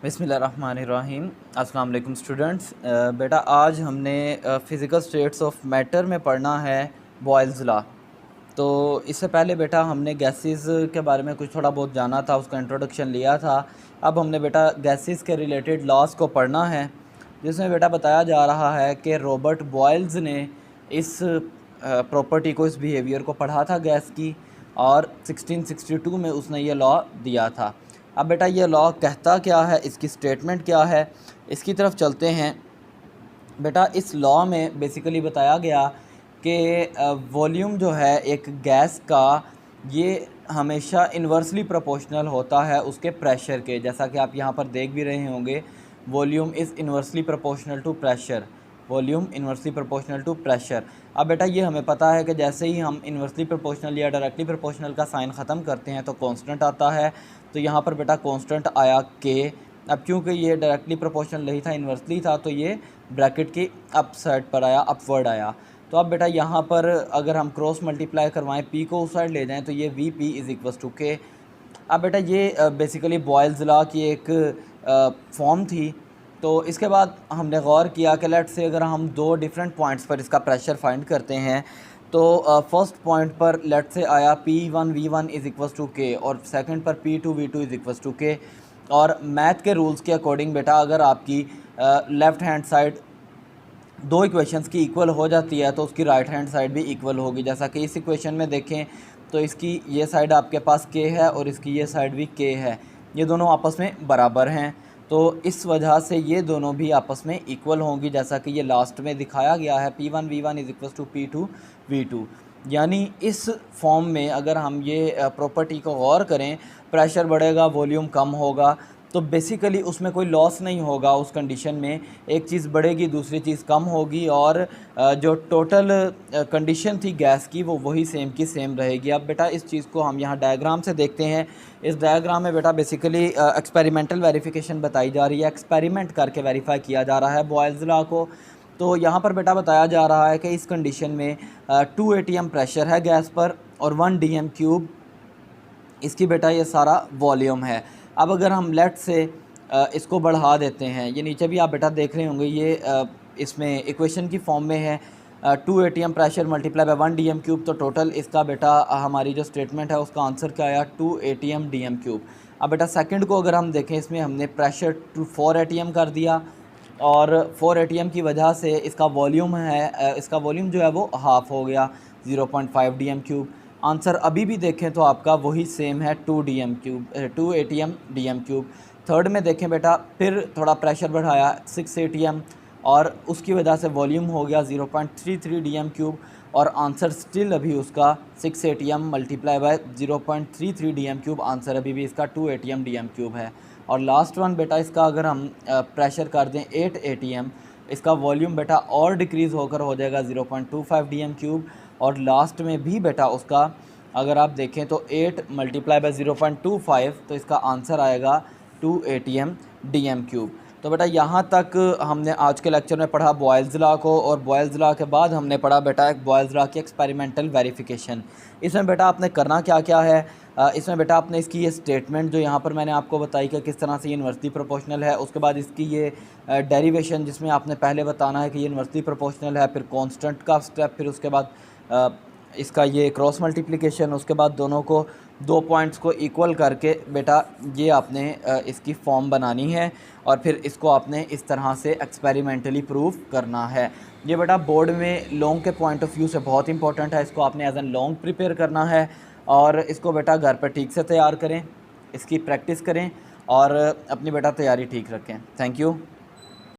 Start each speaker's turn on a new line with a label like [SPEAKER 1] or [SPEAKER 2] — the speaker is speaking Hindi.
[SPEAKER 1] बिस्मिल्लाहिर्रहमानिर्रहीम। अस्सलाम वालेकुम स्टूडेंट्स। बेटा आज हमने फ़िज़िकल स्टेट्स ऑफ मैटर में पढ़ना है बॉयल्स लॉ। तो इससे पहले बेटा हमने गैसेस के बारे में कुछ थोड़ा बहुत जाना था, उसका इंट्रोडक्शन लिया था। अब हमने बेटा गैसेस के रिलेटेड लॉज को पढ़ना है, जिसमें बेटा बताया जा रहा है कि रॉबर्ट बॉयल्स ने इस प्रॉपर्टी को, इस बिहेवियर को पढ़ा था गैस की, और 1662 में उसने ये लॉ दिया था। अब बेटा ये लॉ कहता क्या है, इसकी स्टेटमेंट क्या है, इसकी तरफ चलते हैं। बेटा इस लॉ में बेसिकली बताया गया कि वॉल्यूम जो है एक गैस का, ये हमेशा इन्वर्सली प्रोपोर्शनल होता है उसके प्रेशर के। जैसा कि आप यहाँ पर देख भी रहे होंगे, volume is inversely proportional to pressure, volume inversely proportional to pressure. अब बेटा ये हमें पता है कि जैसे ही हम इन्वर्सली प्रोपोर्शनल या डायरेक्टली प्रोपोर्शनल का साइन ख़त्म करते हैं तो कांस्टेंट आता है। तो यहाँ पर बेटा कांस्टेंट आया के। अब क्योंकि ये डायरेक्टली प्रोपोर्शनल नहीं था, इन्वर्सली था, तो ये ब्रैकेट की अप साइड पर आया, अपवर्ड आया। तो अब बेटा यहाँ पर अगर हम क्रॉस मल्टीप्लाई करवाएं, पी को उस साइड ले जाएं, तो ये V P is equals to K. अब बेटा ये बेसिकली बॉयल्स लॉ की एक फॉर्म थी। तो इसके बाद हमने गौर किया कि लेट्स से अगर हम दो डिफरेंट पॉइंट्स पर इसका प्रेशर फाइंड करते हैं, तो फर्स्ट पॉइंट पर लेट्स से आया P1 V1 is equals to के, और सेकंड पर P2 V2 is equals to के। और मैथ के रूल्स के अकॉर्डिंग बेटा अगर आपकी लेफ़्ट हैंड साइड दो इक्वेशंस की इक्वल हो जाती है तो उसकी राइट हैंड साइड भी इक्वल होगी। जैसा कि इस इक्वेशन में देखें तो इसकी ये साइड आपके पास के है और इसकी ये साइड भी के है, ये दोनों आपस में बराबर हैं। तो इस वजह से ये दोनों भी आपस में इक्वल होंगी, जैसा कि ये लास्ट में दिखाया गया है, P1 V1 is equals to P2 V2। यानी इस फॉर्म में अगर हम ये प्रॉपर्टी को गौर करें, प्रेशर बढ़ेगा, वॉल्यूम कम होगा, तो बेसिकली उसमें कोई लॉस नहीं होगा। उस कंडीशन में एक चीज़ बढ़ेगी, दूसरी चीज़ कम होगी, और जो टोटल कंडीशन थी गैस की वो वही सेम की सेम रहेगी। अब बेटा इस चीज़ को हम यहाँ डायग्राम से देखते हैं। इस डायग्राम में बेटा बेसिकली एक्सपेरिमेंटल वेरिफिकेशन बताई जा रही है, एक्सपेरिमेंट करके वेरीफाई किया जा रहा है बॉयल्स लॉ को। तो यहाँ पर बेटा बताया जा रहा है कि इस कंडीशन में 2 atm प्रेशर है गैस पर और 1 dm³ इसकी बेटा ये सारा वॉल्यूम है। अब अगर हम लेट से इसको बढ़ा देते हैं, ये नीचे भी आप बेटा देख रहे होंगे, ये इसमें इक्वेशन की फॉर्म में है 2 atm pressure multiply by 1 dm³। तो टोटल इसका बेटा हमारी जो स्टेटमेंट है उसका आंसर क्या आया, 2 atm dm³। अब बेटा सेकंड को अगर हम देखें, इसमें हमने प्रेशर 4 atm कर दिया, और 4 atm की वजह से इसका वॉल्यूम है, इसका वॉल्यूम जो है वो हाफ़ हो गया, 0.5 dm³। आंसर अभी भी देखें तो आपका वही सेम है, 2 atm dm³। थर्ड में देखें बेटा, फिर थोड़ा प्रेशर बढ़ाया 6 atm, और उसकी वजह से वॉल्यूम हो गया 0.33 dm³, और आंसर स्टिल अभी उसका 6 atm multiply by 0.33 dm³, answer अभी भी इसका 2 atm dm³ है। और लास्ट वन बेटा इसका अगर हम प्रेशर कर दें 8 atm, इसका वॉल्यूम बेटा और डिक्रीज़ होकर हो जाएगा 0.25 dm³, और लास्ट में भी बेटा उसका अगर आप देखें तो 8 मल्टीप्लाई बाय 0.25, तो इसका आंसर आएगा 2 atm dm³। तो बेटा यहाँ तक हमने आज के लेक्चर में पढ़ा बॉयल्स लॉ को, और बॉयल्स लॉ के बाद हमने पढ़ा बेटा एक बॉयल्स लॉ की एक्सपेरिमेंटल वेरिफिकेशन। इसमें बेटा आपने करना क्या क्या है, इसमें बेटा आपने इसकी ये स्टेटमेंट जो यहाँ पर मैंने आपको बताई कि किस तरह से ये इन्वर्सली प्रोपोर्शनल है, उसके बाद इसकी ये डेरिवेशन जिसमें आपने पहले बताना है कि ये इन्वर्सली प्रोपोर्शनल है, फिर कांस्टेंट का स्टेप, फिर उसके बाद इसका ये क्रॉस मल्टीप्लिकेशन, उसके बाद दोनों को दो पॉइंट्स को इक्वल करके बेटा ये आपने इसकी फॉर्म बनानी है, और फिर इसको आपने इस तरह से एक्सपेरिमेंटली प्रूव करना है। ये बेटा बोर्ड में लॉन्ग के पॉइंट ऑफ व्यू से बहुत इंपॉर्टेंट है, इसको आपने एज एन लॉन्ग प्रिपेयर करना है, और इसको बेटा घर पर ठीक से तैयार करें, इसकी प्रैक्टिस करें, और अपनी बेटा तैयारी ठीक रखें। Thank you.